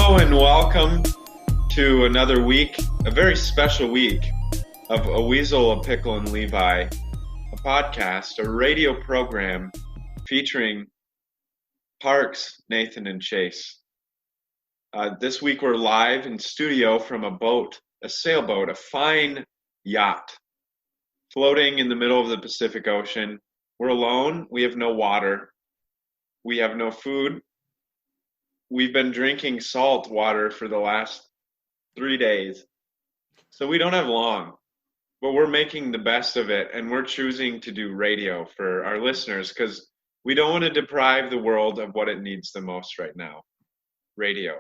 Hello and welcome to another week, a very special week of A Weasel, a Pickle, and Levi, a podcast, a radio program featuring Parks, Nathan, and Chase. This week we're live in studio from a boat, a sailboat, a fine yacht, floating in the middle of the Pacific Ocean. We're alone. We have no water. We have no food. We've been drinking salt water for the last 3 days. So we don't have long, but we're making the best of it, and we're choosing to do radio for our listeners because we don't want to deprive the world of what it needs the most right now. Radio,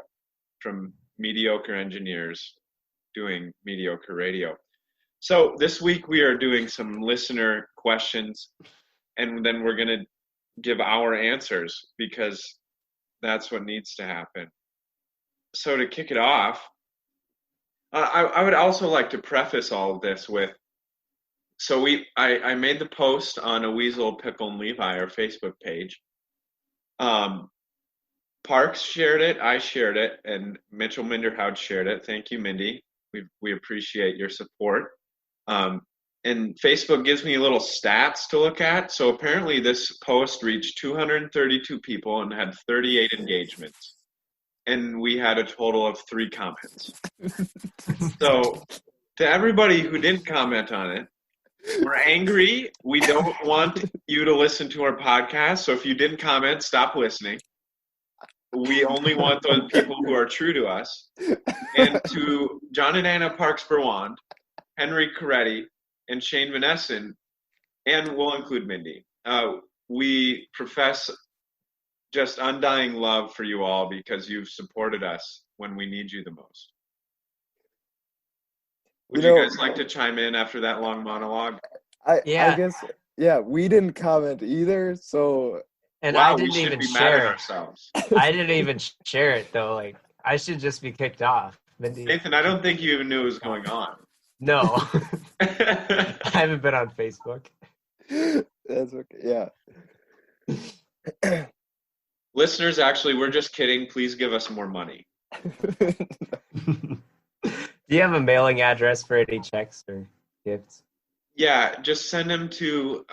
from mediocre engineers doing mediocre radio. So this week we are doing some listener questions, and then we're going to give our answers because that's what needs to happen. So to kick it off, I would also like to preface all of this with, I made the post on A Weasel, Pickle, and Levi, our Facebook page. Parks shared it, I shared it, and Mitchell Minderhout shared it. Thank you, Mindy. We appreciate your support. And Facebook gives me little stats to look at. So apparently this post reached 232 people and had 38 engagements. And we had a total of 3 comments. So to everybody who didn't comment on it, we're angry. We don't want you to listen to our podcast. So if you didn't comment, stop listening. We only want those people who are true to us. And to John and Anna Parks Berwand, Henry Coretti, and Shane Van Essen, and we'll include Mindy. We profess just undying love for you all because you've supported us when we need you the most. Would you guys like to chime in after that long monologue? I guess, we didn't comment either, so... And wow, I didn't even share it. Ourselves. I didn't even share it, though. Like, I should just be kicked off. Mindy. Nathan, I don't think you even knew what was going on. No. I haven't been on Facebook. That's okay, yeah. Listeners, actually, we're just kidding. Please give us more money. Do you have a mailing address for any checks or gifts? Yeah, just send them to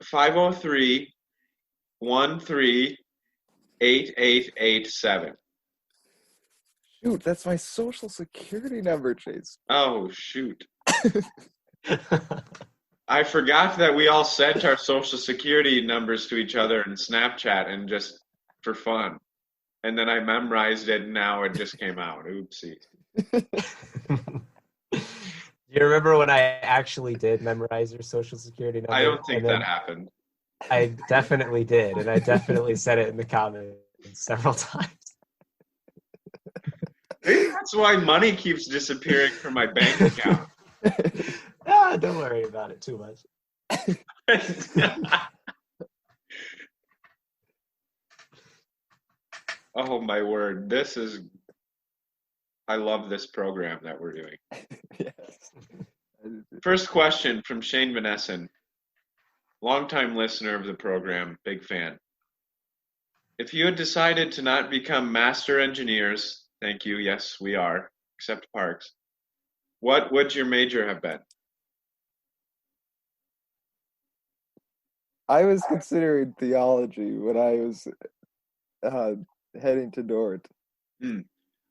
503-13-8887. Shoot, that's my social security number, Chase. Oh, shoot. I forgot that we all sent our social security numbers to each other in Snapchat and just for fun. And then I memorized it and now it just came out. Oopsie. Do you remember when I actually did memorize your social security number? I don't think that happened. I definitely did, and I definitely said it in the comments several times. Maybe that's why money keeps disappearing from my bank account. Don't worry about it too much. Oh, my word. I love this program that we're doing. Yes. First question from Shane Van Essen, longtime listener of the program, big fan. If you had decided to not become master engineers, thank you, yes, we are, except Parks, what would your major have been? I was considering theology when I was heading to Dort.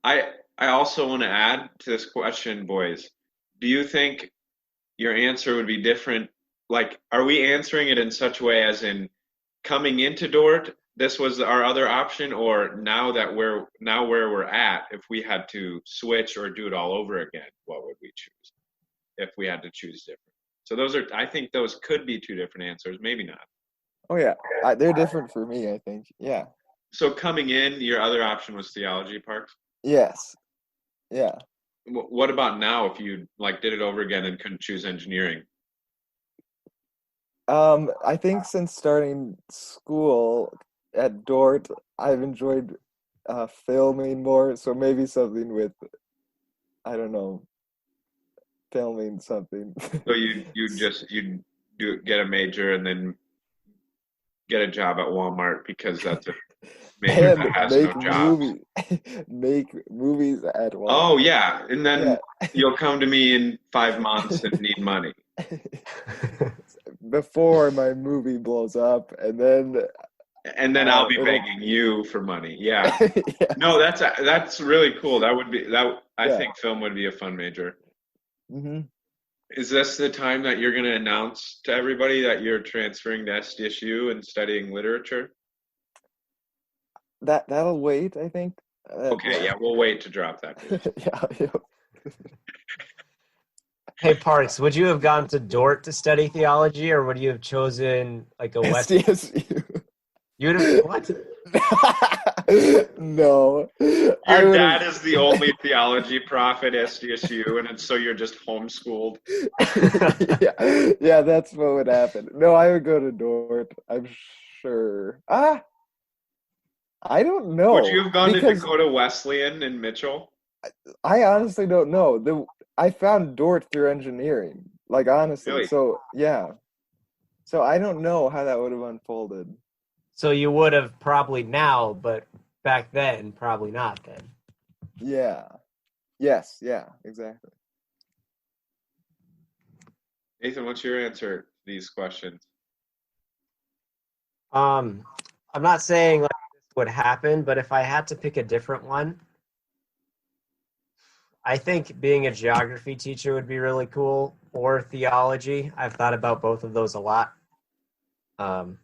I also want to add to this question, boys. Do you think your answer would be different? Like, are we answering it in such a way as in coming into Dort, this was our other option, or now where we're at, if we had to switch or do it all over again, what would we choose if we had to choose different? So I think those could be 2 different answers, maybe not. Oh yeah, they're different for me, I think. Yeah. So coming in, your other option was theology, Parks? Yes. Yeah. What about now if you did it over again and couldn't choose engineering? I think since starting school at Dort, I've enjoyed filming more, so maybe something with, I don't know, filming something. So you'd get a major and then get a job at Walmart because that's major and that has no make jobs. make movies at once. Oh yeah, and then Yeah. you'll come to me in 5 months and need money. Before my movie blows up, and then And then I'll be it'll begging you for money. Yeah. No, yes, that's really cool. That would be that. I yeah. think film would be a fun major. Hmm. Is this the time that you're going to announce to everybody that you're transferring to SDSU and studying literature? That'll wait, I think. Okay, yeah, we'll wait to drop that news. Yeah, yeah. Hey, Parks, would you have gone to Dort to study theology, or would you have chosen like a West? SDSU. You would have what? No, I Your would dad have. is the only theology prof at SDSU, and so you're just homeschooled. Yeah, yeah, that's what would happen. No, I would go to Dort. I'm sure. I don't Would you know have gone to because Dakota Wesleyan in Mitchell? I honestly don't know. I found Dort through engineering, like honestly. Really? So yeah, so I don't know how that would have unfolded. So you would have probably now, but back then, probably not then. Yeah. Yes. Yeah. Exactly. Nathan, what's your answer to these questions? I'm not saying like this would happen, but if I had to pick a different one, I think being a geography teacher would be really cool, or theology. I've thought about both of those a lot. Um,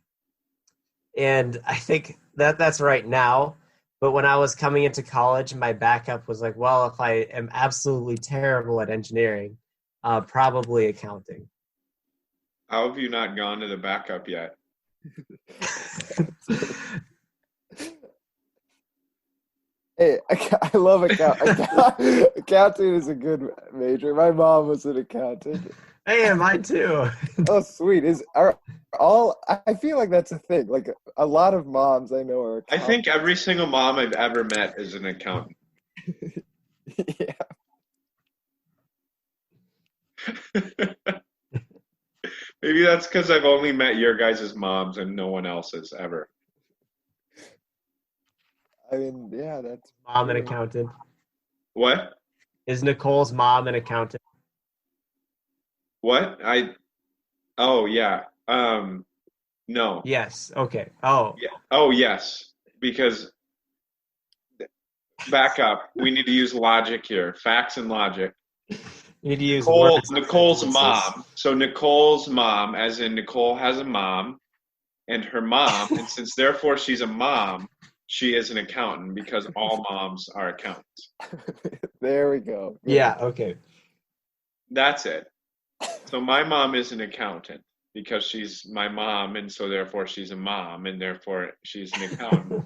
and I think that's right now. But when I was coming into college, my backup was like, well, if I am absolutely terrible at engineering, probably accounting. How have you not gone to the backup yet? Hey, I love accounting is a good major. My mom was an accountant. Hey, mine too. Oh, sweet. Are all I feel like that's a thing. Like a lot of moms I know are I think accountants. every single mom I've ever met is an accountant. Yeah. Maybe that's because I've only met your guys' moms and no one else's ever. I mean, yeah, that's Mom an true. accountant. What? Is Nicole's mom an accountant? What? Oh yeah. No. Yes. Okay. Oh. Yeah. Oh yes. Because back up. We need to use logic here. Facts and logic. You need to use words and Nicole's sentences. mom. So Nicole's mom, as in Nicole has a mom and her mom, and since therefore she's a mom, she is an accountant because all moms are accountants. There we go. Good. Yeah. Okay. That's it. So my mom is an accountant because she's my mom, and so therefore she's a mom, and therefore she's an accountant.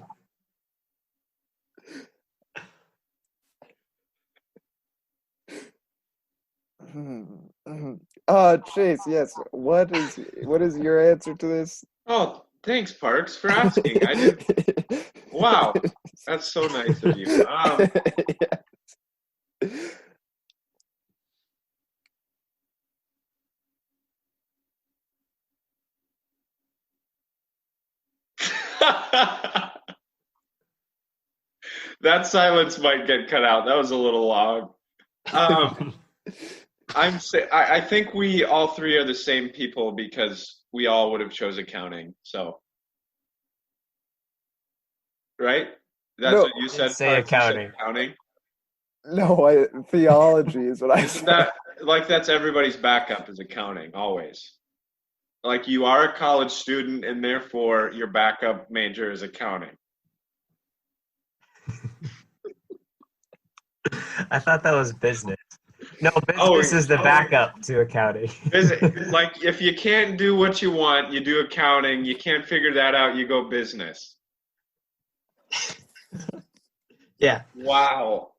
Chase, yes. What is your answer to this? Oh, thanks, Parks, for asking. I didn't. Wow, that's so nice of you. That silence might get cut out. That was a little long. I think we all three are the same people because we all would have chose accounting. So, right? That's No, what you Didn't said, say Parks. You said accounting. accounting. no, theology is what I Isn't said. that like that's everybody's backup is accounting always? Like you are a college student and therefore your backup major is accounting. I thought that was business. No, Oh, business is the backup to accounting. like if you can't do what you want, you do accounting. You can't figure that out, you go business. Yeah. Wow.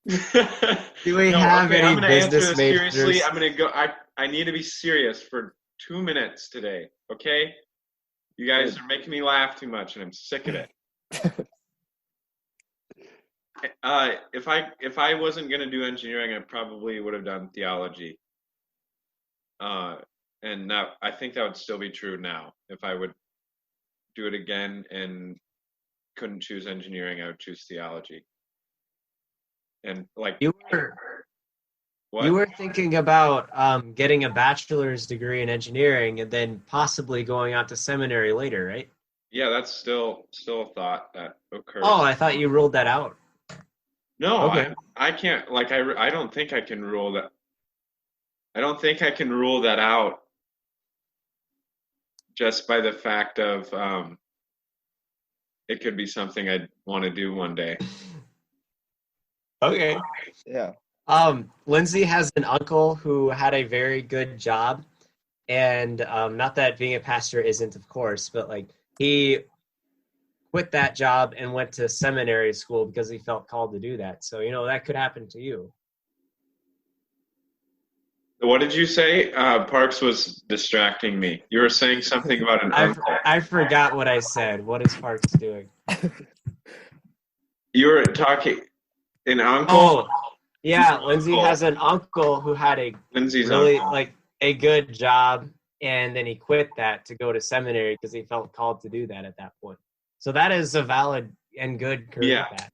Do we No, have okay, I'm any gonna answer business this majors? seriously. I'm gonna go. I need to be serious for 2 minutes today. Okay, you guys are making me laugh too much, and I'm sick of it. If I wasn't gonna do engineering, I probably would have done theology. And I think that would still be true now if I would do it again and couldn't choose engineering, I would choose theology. And like You were what? you were thinking about getting a bachelor's degree in engineering and then possibly going out to seminary later, right? Yeah, that's still a thought that Oh, occurs. I thought you ruled that out. No, Okay. I can't, like I don't think I can rule that. I don't think I can rule that out just by the fact of it could be something I'd want to do one day. Okay. Yeah. Lindsay has an uncle who had a very good job, and not that being a pastor isn't, of course, but like he quit that job and went to seminary school because he felt called to do that. So, that could happen to you. What did you say? Parks was distracting me. You were saying something about an uncle. I forgot what I said. What is Parks doing? You were talking an uncle. Oh, yeah. Lindsay has an uncle who had a Lindsay's really uncle. like a good job, and then he quit that to go to seminary because he felt called to do that at that point. So that is a valid and good career path.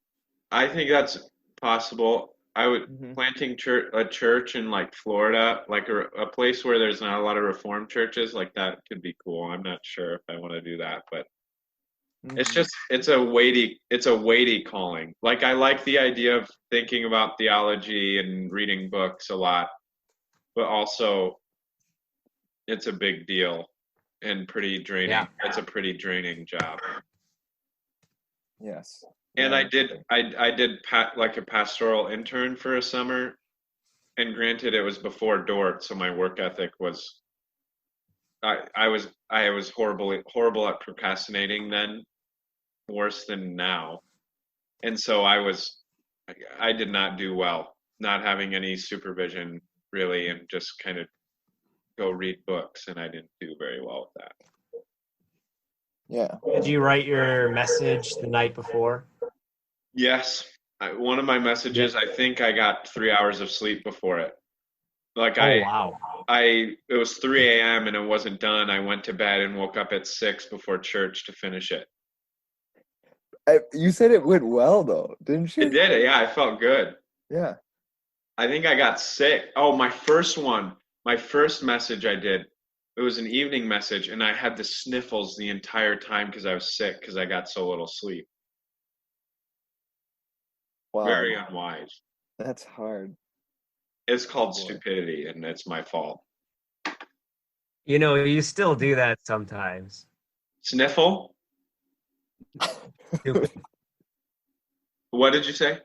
I think that's possible. I would Mhm. planting a church in like Florida, like a place where there's not a lot of Reformed churches, like that could be cool. I'm not sure if I want to do that, but it's just it's a weighty calling. Like I like the idea of thinking about theology and reading books a lot, but also it's a big deal and pretty draining. Yeah. It's a pretty draining job. Yes. And Yeah. I did like a pastoral intern for a summer, and granted it was before Dort, so my work ethic was I was horrible at procrastinating then, worse than now. And so I did not do well, not having any supervision really, and just kind of go read books, and I didn't do very well with that. Yeah. Did you write your message the night before? Yes. One of my messages, I think I got 3 hours of sleep before it. Like wow. it was 3 a.m. and it wasn't done. I went to bed and woke up at 6 before church to finish it. You said it went well though, didn't you? It did. Yeah, I felt good. Yeah. I think I got sick. Oh, my first message I did, it was an evening message, and I had the sniffles the entire time because I was sick because I got so little sleep. Wow. Very unwise. That's hard. It's called stupidity, and it's my fault. You still do that sometimes. Sniffle? Stupid. What did you say?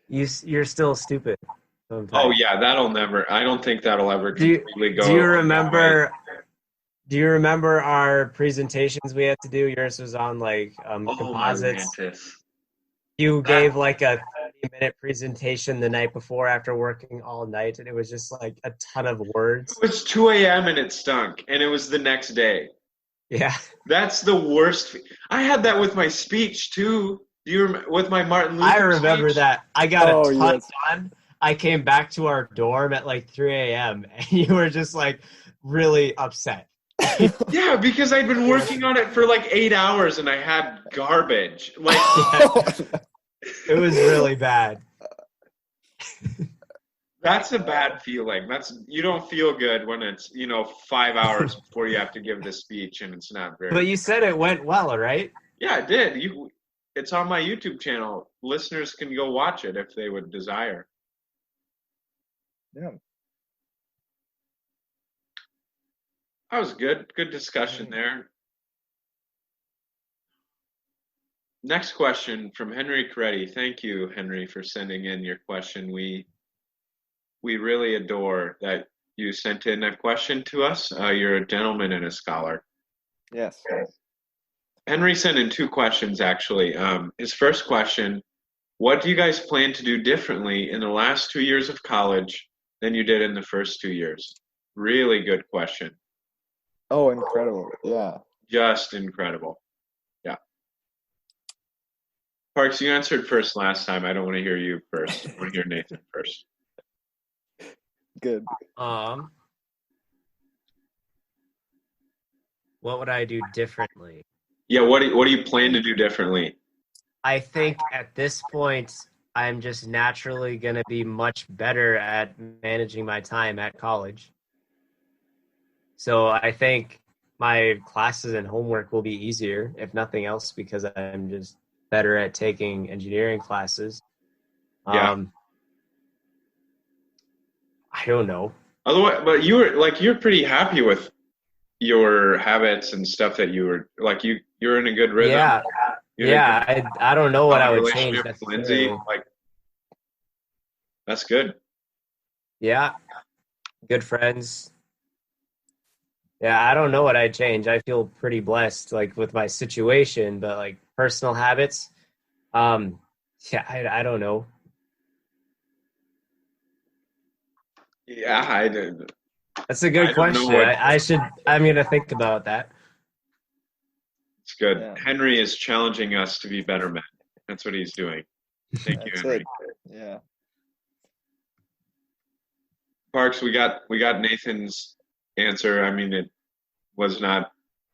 You're still stupid sometimes. Oh yeah, I don't think that'll ever completely go. Do you remember our presentations we had to do? Yours was on like composites. You gave like a 30-minute presentation the night before after working all night, and it was just like a ton of words. It was 2 a.m. and it stunk, and it was the next day. Yeah. That's the worst. I had that with my speech too. Do you remember with my Martin Luther I remember speech? that. I got a ton done. I came back to our dorm at like 3 a.m. and you were just like really upset. Yeah, because I'd been working on it for like 8 hours and I had garbage. Like it was really bad. That's a bad feeling. You don't feel good when it's 5 hours before you have to give the speech and it's not very. But you said it went well, right? Yeah, it did. It's on my YouTube channel. Listeners can go watch it if they would desire. Yeah. That was good. Good discussion there. Next question from Henry Coretti. Thank you, Henry, for sending in your question. We really adore that you sent in a question to us. You're a gentleman and a scholar. Yes. Henry sent in 2 questions, actually. His first question, what do you guys plan to do differently in the last 2 years of college than you did in the first 2 years? Really good question. Oh, incredible. Yeah. Just incredible. Yeah. Parks, you answered first last time. I don't want to hear you first. I want to hear Nathan first. Good. What would I do differently? Yeah, what do you plan to do differently? I think at this point, I'm just naturally going to be much better at managing my time at college. So I think my classes and homework will be easier, if nothing else, because I'm just better at taking engineering classes. Yeah. I don't know. Otherwise, but you're pretty happy with your habits and stuff that you were like you're in a good rhythm. Yeah. You're in a Yeah. good I don't know what I solid would change relationship with Lindsay. necessarily. Like that's good. Yeah. Good friends. Yeah, I don't know what I'd change. I feel pretty blessed, like with my situation, but like personal habits, yeah, I don't know. Yeah, I did. That's a I good don't know question. what. I'm gonna think about that. It's good. Yeah. Henry is challenging us to be better men. That's what he's doing. Thank you, That's Henry. it. Yeah. Parks, we got Nathan's answer. I mean, it was not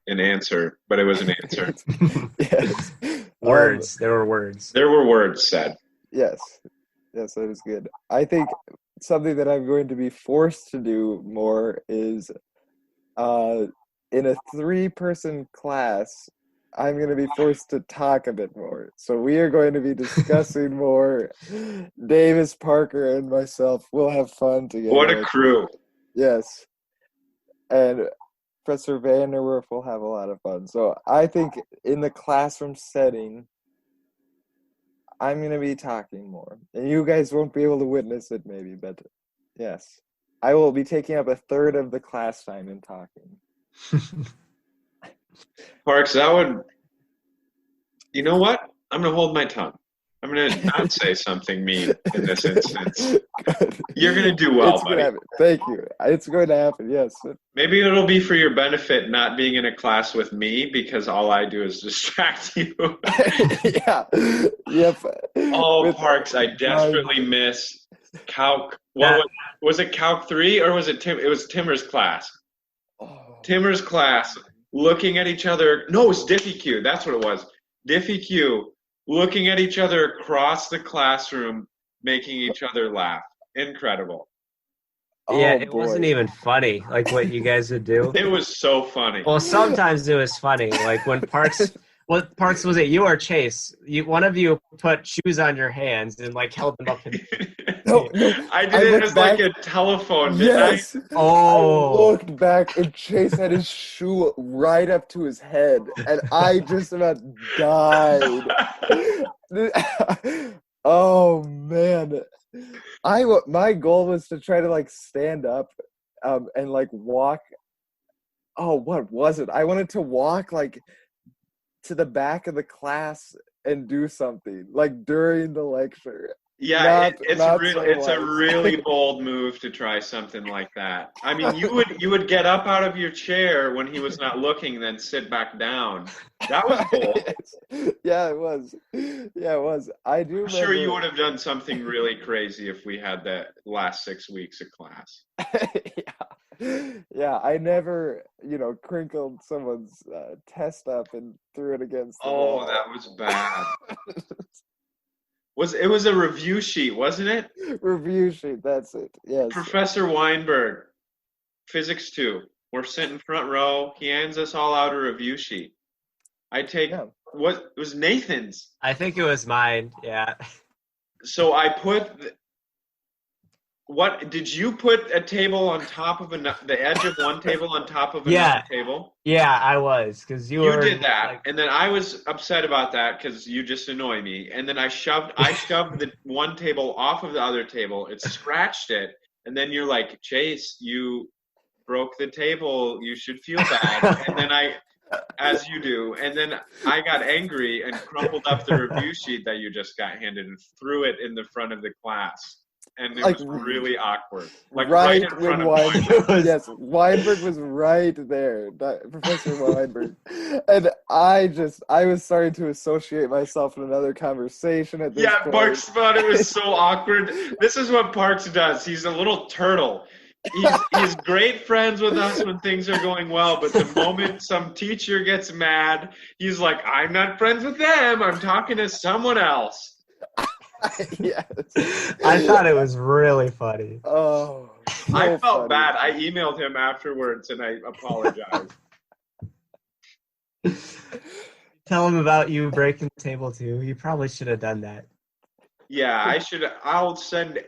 an answer, but it was an answer. Yes. Words. There were words. There were words said. Yes. Yes, that is good. I think something that I'm going to be forced to do more is in a 3-person class, I'm going to be forced to talk a bit more. So we are going to be discussing more. Davis, Parker, and myself will have fun together. What a crew. Yes. And Professor Vanderwerf will have a lot of fun. So I think in the classroom setting, I'm going to be talking more. And you guys won't be able to witness it maybe, but yes. I will be taking up a third of the class time in talking. Parks, that would. You know what? I'm going to hold my tongue. I'm going to not say something mean in this instance. You're going to do well, It's buddy. gonna happen. Thank you. It's going to happen, yes. Maybe it'll be for your benefit not being in a class with me because all I do is distract you. Yeah. Yep. Oh, Parks, I desperately miss Calc. Was it Calc 3 or was it Tim? It was Timmer's class. Oh. Timmer's class, looking at each other. No, it was Diffie Q. That's what it was. Diffie Q, looking at each other across the classroom, making each other laugh. Incredible. Yeah, Oh, it boy. wasn't even funny, like what you guys would do. It was so funny. Well, sometimes it was funny, like when Parks. What Parks was it? You or Chase? One of you put shoes on your hands and like held them up. No, I did it as back, like a telephone, didn't yes. I? Oh. I looked back and Chase had his shoe right up to his head, and I just about died. Oh man, my goal was to try to like stand up, and like walk. Oh, what was it? I wanted to walk like to the back of the class and do something like during the lecture. Yeah, it's a so really bold move to try something like that. I mean, you would get up out of your chair when he was not looking, then sit back down. That was bold. Yeah, it was. Yeah, it was. I do. I'm sure you would have done something really crazy if we had the last 6 weeks of class. Yeah, I never, crinkled someone's test up and threw it against the wall. Oh, that was bad. It was a review sheet, wasn't it? Review sheet, that's it. Yes. Professor Weinberg, Physics 2. We're sitting front row. He hands us all out a review sheet. What it was Nathan's. I think it was mine. Yeah. So I put. What did you put a table on top of the edge of one table on top of another table? Yeah, I was because you did that, and then I was upset about that because you just annoy me. And then I shoved the one table off of the other table. It scratched it, and then you're like, Chase, you broke the table. You should feel bad. And then as you do, and then I got angry and crumpled up the review sheet that you just got handed and threw it in the front of the class. And it was really awkward. Like right in front of Weinberg. Yes, Weinberg was right there, Professor Weinberg. And I was starting to associate myself in another conversation at this point. Parks thought it was so awkward. This is what Parks does. He's a little turtle. he's great friends with us when things are going well, but the moment some teacher gets mad, he's like, I'm not friends with them. I'm talking to someone else. Yes. I thought it was really funny. Oh, so I felt funny. bad. I emailed him afterwards and I apologized. Tell him about you breaking the table too. You probably should have done that. Yeah, I should. I'll send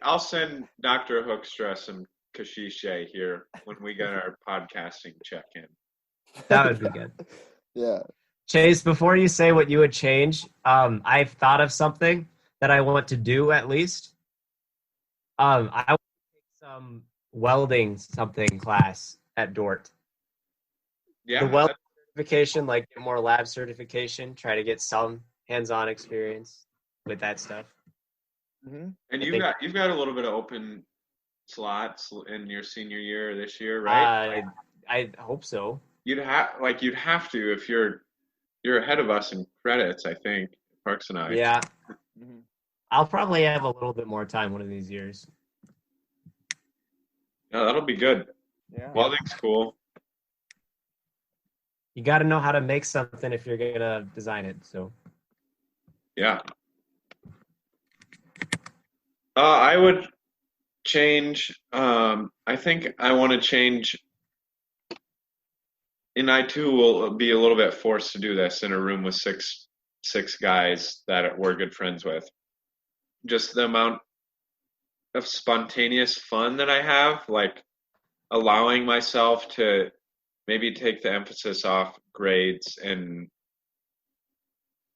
Dr. Hoekstra some kashish here when we get our podcasting check-in. That would be good. Yeah. Chase, before you say what you would change, I've thought of something that I want to do at least. I want to take some welding something class at Dort. Yeah, The welding certification, like get more lab certification, try to get some hands-on experience with that stuff. Mm-hmm. and you've got a little bit of open slots in your senior year this year, right? I hope so. You'd have to if you're ahead of us in credits, I think, Parks and I. Yeah, Mm-hmm. I'll probably have a little bit more time one of these years. Yeah, that'll be good. Yeah. Welding's cool. You got to know how to make something if you're gonna design it. So Yeah. I would change. I think I want to change. And I too will be a little bit forced to do this in a room with six guys that we're good friends with. Just the amount of spontaneous fun that I have, like allowing myself to maybe take the emphasis off grades and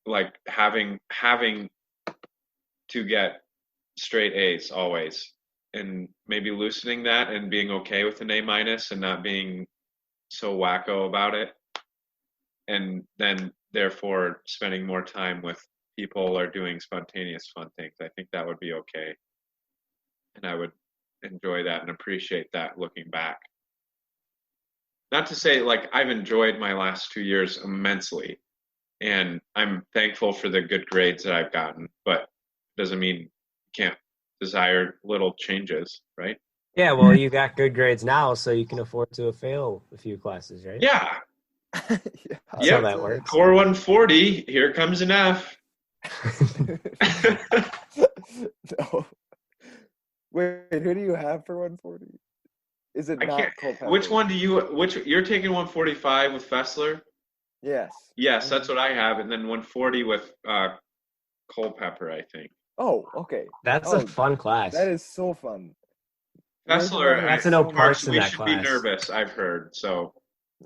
like having to get straight A's always, and maybe loosening that and being okay with an A minus and not being so wacko about it, and then therefore spending more time with people or doing spontaneous fun things. I think that would be okay, and I would enjoy that and appreciate that looking back. Not to say like I've enjoyed my last 2 years immensely, and I'm thankful for the good grades that I've gotten, but doesn't mean you can't desire little changes, right? yeah, well, you got good grades now, so you can afford to fail a few classes, right? Yeah. Yeah. That's how that works. Core 140, here comes an F. No. Wait, who do you have for 140? Is it I not can't. Culpepper? Which one do you? You're taking 145 with Fessler? Yes. Yes, that's what I have, and then 140 with Culpepper, I think. Oh, okay. That's a fun class. That is so fun. Fessler, That's no parts in we that should class. be nervous, I've heard. So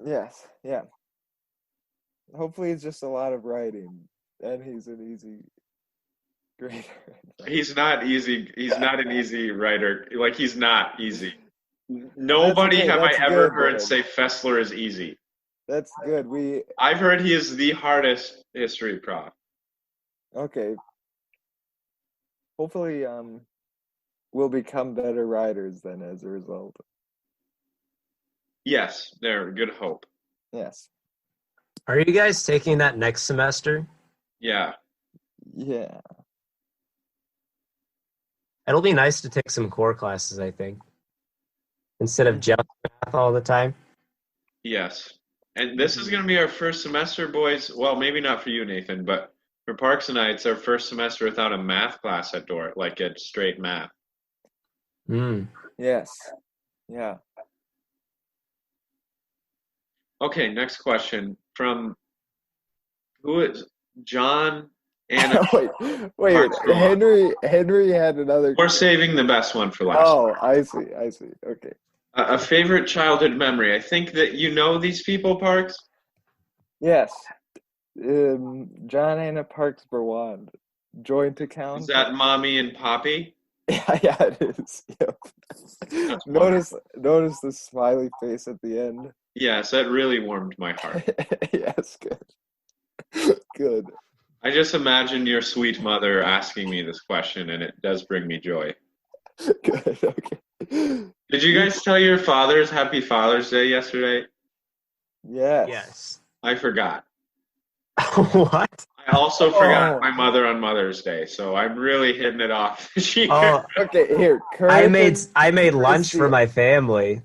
Yes, yeah. Hopefully it's just a lot of writing, and he's an easy grader. he's not easy. He's not an easy writer. Like he's not easy. Nobody okay, have I that's ever good, heard then. say Fessler is easy. That's good. I've heard he is the hardest history prof. Okay. Hopefully, we'll become better writers then as a result. Yes, there. Good hope. Yes. Are you guys taking that next semester? Yeah. Yeah. It'll be nice to take some core classes, I think, instead of just math all the time. Yes. And this is going to be our first semester, boys. Well, maybe not for you, Nathan, but for Parks and I, it's our first semester without a math class at Dort, like a straight math. Yes. Yeah. Okay, next question from who is John Anna. wait. Henry had another. We're saving the best one for last. Oh, I see. Okay. A favorite childhood memory. I think that you know these people, Parks. Yes. John Anna Parks Berwand. Joint account. Is that Mommy and Poppy? Yeah, it is. Yep. Notice the smiley face at the end. Yes, that really warmed my heart. Yes, good. Good. I just imagine your sweet mother asking me this question, and it does bring me joy. Good. Okay. Did you guys tell your fathers Happy Father's Day yesterday? Yes. Yes. I forgot. What? I also forgot Oh, my mother on Mother's Day, so I'm really hitting it off this year. Oh, okay. Here, I Kurt made and I made lunch Christy. for my family.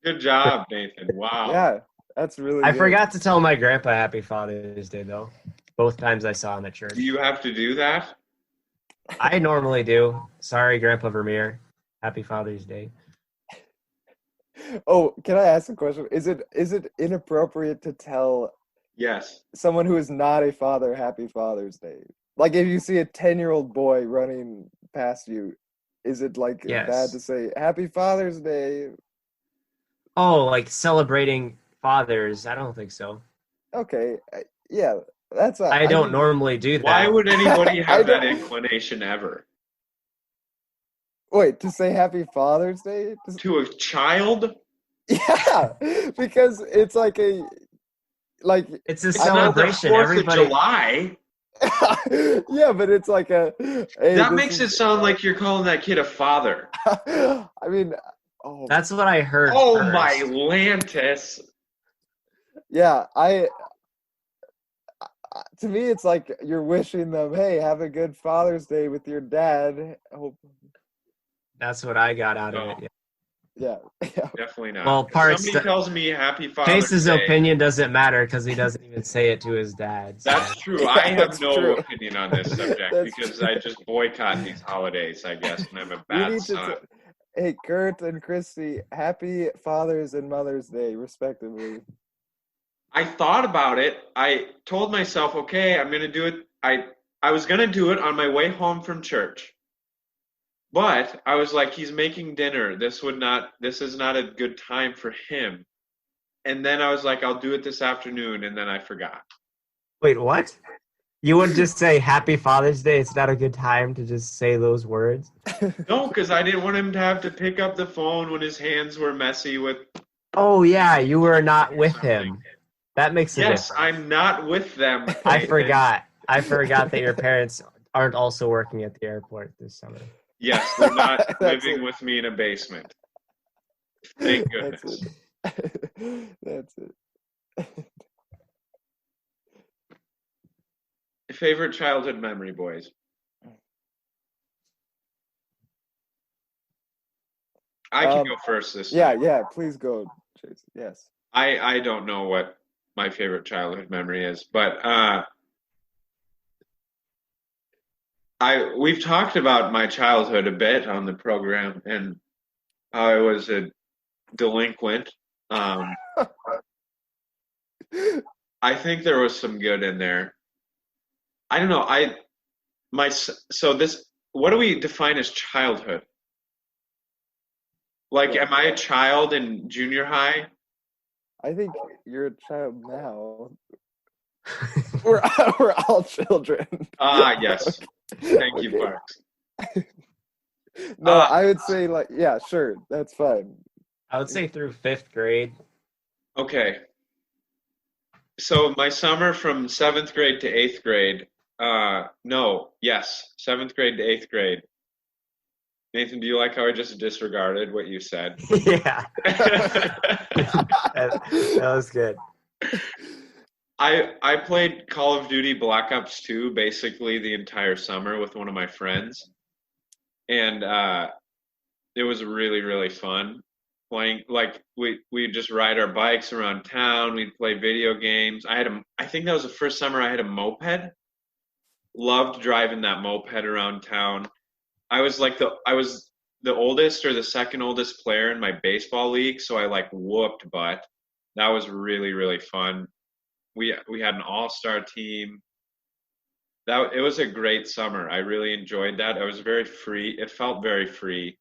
Good job, Nathan. Wow. Yeah, that's really I good. forgot to tell my grandpa Happy Father's Day though. Both times I saw him at church. Do you have to do that? I normally do. Sorry, Grandpa Vermeer. Happy Father's Day. Oh, can I ask a question? Is it inappropriate to tell Yes. someone who is not a father Happy Father's Day? Like if you see a 10-year-old boy running past you, is it like bad Yes. to say Happy Father's Day? Oh, like celebrating fathers. I don't think so. Okay, yeah, that's I I don't think normally do Why that. would anybody I have that don't inclination ever? wait to say Happy Father's Day. To a child? Yeah, because it's like a like It's a It's I know. not the celebration. 4th of Everybody. July. Yeah, but it's like a hey, That this makes it is. sound like you're calling that kid a father. I mean, oh That's what I heard Oh my first. Lantis. yeah, to me it's like you're wishing them, hey, have a good Father's Day with your dad. Hope, That's what I got out of No, it. Yeah. yeah, yeah. definitely not. Well, If somebody tells me Happy Father's Chase's Day, opinion doesn't matter because he doesn't even say it to his dad. So. that's true. I Yeah, have that's no true. opinion on this subject That's because true. I just boycott these holidays, I guess, and I'm a We bad need to. son. Hey, Kurt and Christy, happy Father's and Mother's Day, respectively. I thought about it. I told myself, okay, I'm gonna do it. I was gonna do it on my way home from church. But I was like, he's making dinner. This is not a good time for him. And then I was like, I'll do it this afternoon, and then I forgot. Wait, what? You would just say Happy Father's Day? It's not a good time to just say those words? No, because I didn't want him to have to pick up the phone when his hands were messy with Oh, yeah, you were not with something. him. That makes a Yes, difference. I'm not with them, I Nathan. forgot. I forgot that your parents aren't also working at the airport this summer. Yes, they're not That's living it. with me in a basement. Thank That's goodness. it. That's it. Favorite childhood memory, boys? I can go first this Yeah, time. yeah. Please go, Chase. Yes. I don't know what my favorite childhood memory is, but we've talked about my childhood a bit on the program and how I was a delinquent. Um, I think there was some good in there. I don't know. So this, what do we define as childhood? Like, Well, am I a child in junior high? I think you're a child now. We're we're all children. Ah, yes. Thank you, Okay. Parks. No, I would say like yeah, sure, that's fine. I would say through 5th grade. Okay. So my summer from 7th grade to 8th grade, no, yes, 7th grade to 8th grade. Nathan, do you like how I just disregarded what you said? Yeah. That was good. I played Call of Duty Black Ops 2 basically the entire summer with one of my friends, and it was really really fun playing. Like we'd just ride our bikes around town. We'd play video games. I think that was the first summer I had a moped. Loved driving that moped around town. I was the oldest or the second oldest player in my baseball league, so I like whooped butt. That was really really fun. We had an all-star team. That it was a great summer. I really enjoyed that. I was very free. It felt very free.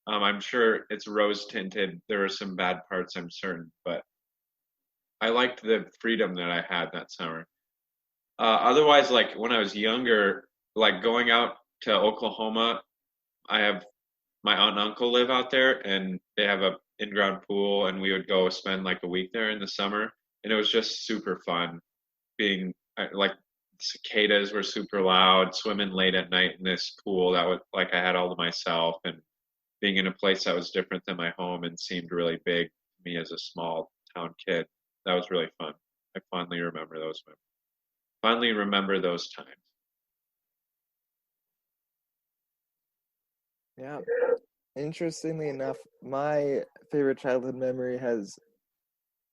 I'm sure it's rose tinted. There were some bad parts, I'm certain, but I liked the freedom that I had that summer. Otherwise, like when I was younger, like going out to Oklahoma, I have my aunt and uncle live out there, and they have a in-ground pool, and we would go spend like a week there in the summer, and it was just super fun. Being like cicadas were super loud, swimming late at night in this pool that was like I had all to myself, and being in a place that was different than my home and seemed really big to me as a small town kid. That was really fun. I fondly remember those memories. Finally remember those times. Yeah. Interestingly enough, my favorite childhood memory has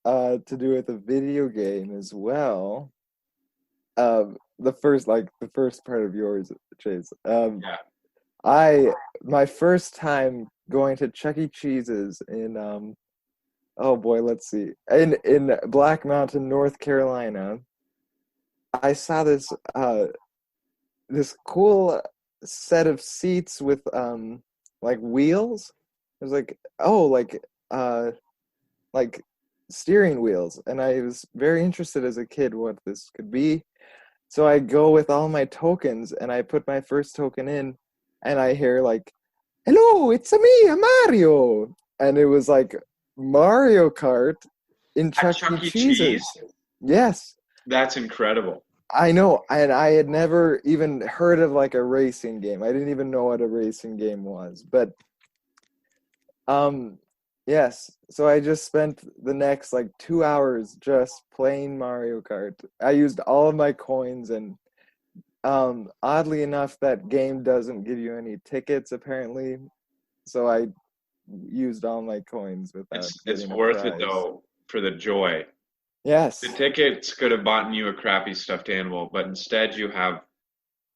to do with a video game as well. The first part of yours, Chase. Yeah. My first time going to Chuck E. Cheese's in oh boy, let's see. In Black Mountain, North Carolina, I saw this cool set of seats with like wheels. It was like steering wheels, and I was very interested as a kid what this could be. So I go with all my tokens and I put my first token in, and I hear like, "Hello, it's me, Mario." And it was like Mario Kart in At Chuck E. Chuck E. Cheese's. Cheese? Yes. That's incredible. I know, and I had never even heard of like a racing game. I didn't even know what a racing game was. But yes, so I just spent the next like 2 hours just playing Mario Kart. I used all of my coins, and oddly enough, that game doesn't give you any tickets apparently. So I used all my coins without It's getting a worth it prize. though for the joy. Yes, The tickets could have bought you a crappy stuffed animal, but instead you have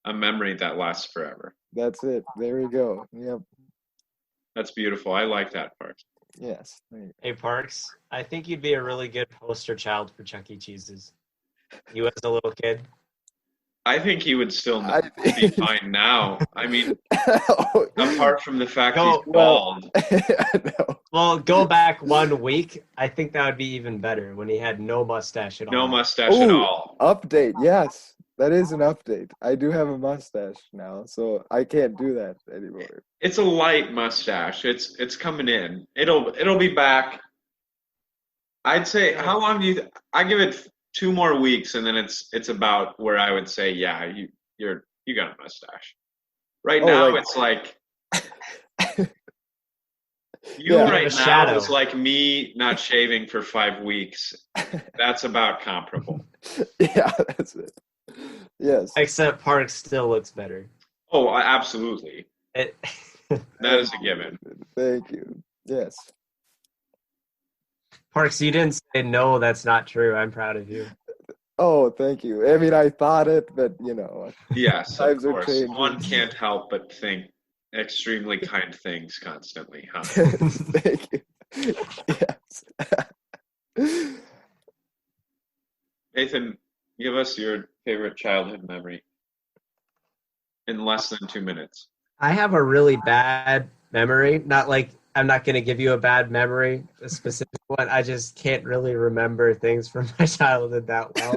a memory that lasts forever. that's it. There we go. Yep. That's beautiful. I like that part. Yes. Hey, Parks, I think you'd be a really good poster child for Chuck E. Cheese's. You as a little kid. I think he would still I be fine now. I mean, Oh, apart from the fact Go- he's bald. no. Well, go back 1 week. I think that would be even better when he had no mustache at all. No mustache at Ooh, all. update. Yes, that is an update. I do have a mustache now, so I can't do that anymore. It's a light mustache. It's coming in. It'll be back. I'd say how long do you I give it 2 more weeks and then it's about where I would say, yeah, you got a mustache. Right Oh, now like- it's like Yeah. right A now shadow. is like me not shaving for 5 weeks. That's about comparable. Yeah, that's it. Yes. Except Parks still looks better. Oh, absolutely. It, That is a given. Thank you. Yes. Parks, you didn't say no. That's not true. I'm proud of you. Oh, thank you. I mean, I thought it, but you know, Yes, of Times are course. changing. One can't help but think extremely kind things constantly, huh? thank you. Yes. Nathan, give us your favorite childhood memory in less than 2 minutes. I have a really bad memory. Not like I'm not going to give you a bad memory, a specific one. I just can't really remember things from my childhood that well.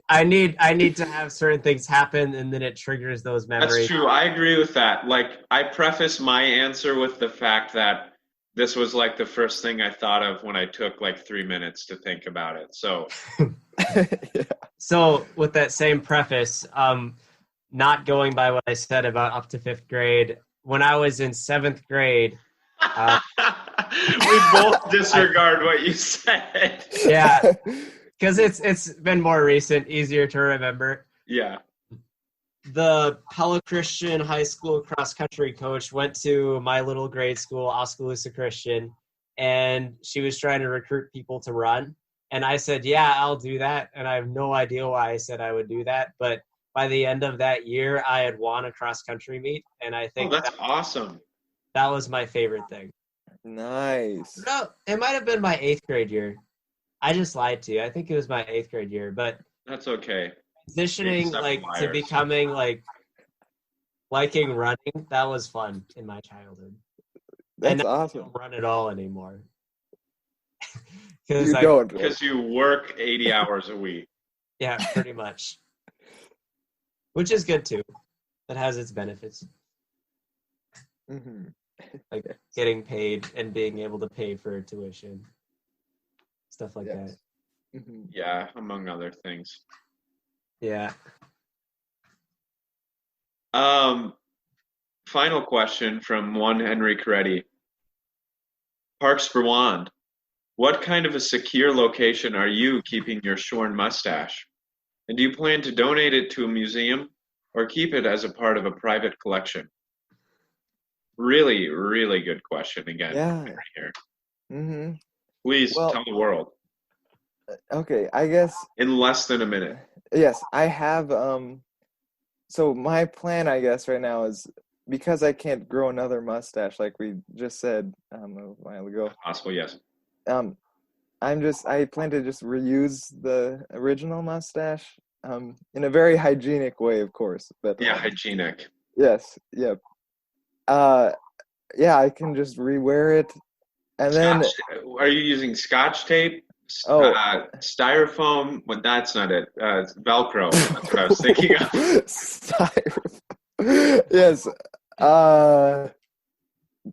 I need to have certain things happen, and then it triggers those memories. That's true. I agree with that. Like, I preface my answer with the fact that this was like the first thing I thought of when I took like 3 minutes to think about it. So, Yeah. So with that same preface, not going by what I said about up to 5th grade, when I was in 7th grade, we both disregard what you said. yeah, because it's been more recent, easier to remember. Yeah. The Pella Christian High School cross country coach went to my little grade school, Oskaloosa Christian, and she was trying to recruit people to run. And I said, yeah, I'll do that. And I have no idea why I said I would do that. But by the end of that year, I had won a cross country meet. And I Oh, think that's awesome. that was my favorite thing. Nice. No, it might have been my 8th grade year. I just lied to you. I think it was my 8th grade year. But That's okay. transitioning Except like to liars. becoming like liking running, that was fun in my childhood. That's And I awesome. don't run at all anymore. You Because don't. Because you work 80 hours a week. yeah, pretty much. Which is good too. That has its benefits, Mhm. like getting paid and being able to pay for tuition, stuff like Yes. that. Mhm. Yeah, among other things. Yeah. Final question from one Henry Coretti. Parks Berwand, what kind of a secure location are you keeping your shorn mustache? And do you plan to donate it to a museum or keep it as a part of a private collection? Really, really good question again. Yeah. Right here. Mm-hmm. Please Well, tell the world okay, I guess in less than a minute. yes, I have so my plan I guess right now is because I can't grow another mustache like we just said a while ago. Possible, yes. Um I plan to just reuse the original mustache in a very hygienic way, of course. But Yeah, hygienic. yes, yep. Yeah, I can just rewear it and then Are you using Scotch tape? oh Styrofoam? Well, that's not it. It's Velcro. That's what I was thinking of. Styrofoam. Yes.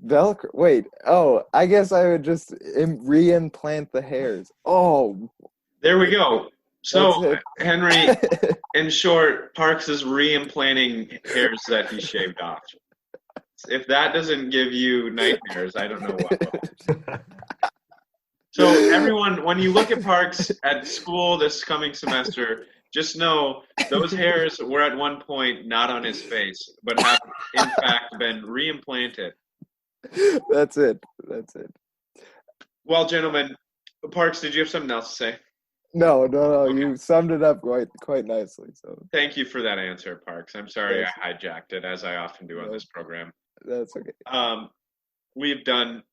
Velcro. Wait. Oh, I guess I would just reimplant the hairs. Oh, There we go. that's So, it. Henry, in short, Parks is reimplanting hairs that he shaved off. If that doesn't give you nightmares, I don't know what will. So, everyone, when you look at Parks at school this coming semester, just know those hairs were at one point not on his face, but have in fact been reimplanted. That's it. That's it. Well, gentlemen, Parks, did you have something else to say? No. Okay. You summed it up quite nicely. So Thank you for that answer, Parks. I'm sorry yes, I hijacked it, as I often do on this program. that's okay. We've done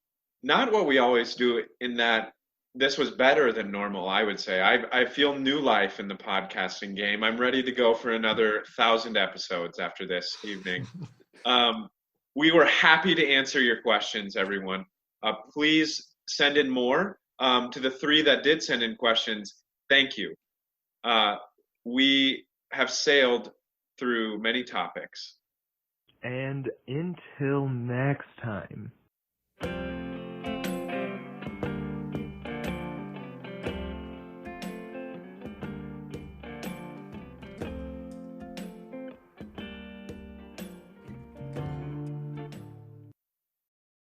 not what we always do in that this was better than normal, I would say. I feel new life in the podcasting game. I'm ready to go for another 1,000 episodes after this evening. We were happy to answer your questions, everyone. Please send in more. To the 3 that did send in questions, thank you. We have sailed through many topics. And until next time.